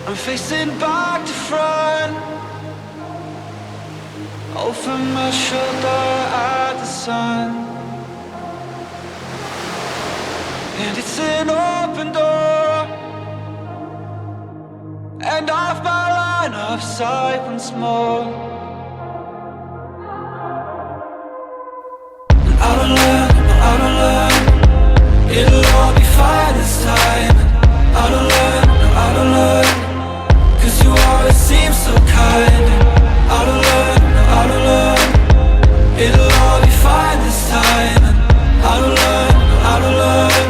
I'm facing back to front, over my shoulder at the sun. And it's an open door, and off my line of sight once more. And I don't learn, no I don't learn, it'll all be fine this time. I don't learn, no I don't learn, 'cause you always seem so kind. I don't learn, no I don't learn, it'll all be fine this time. I don't learn, no I don't learn.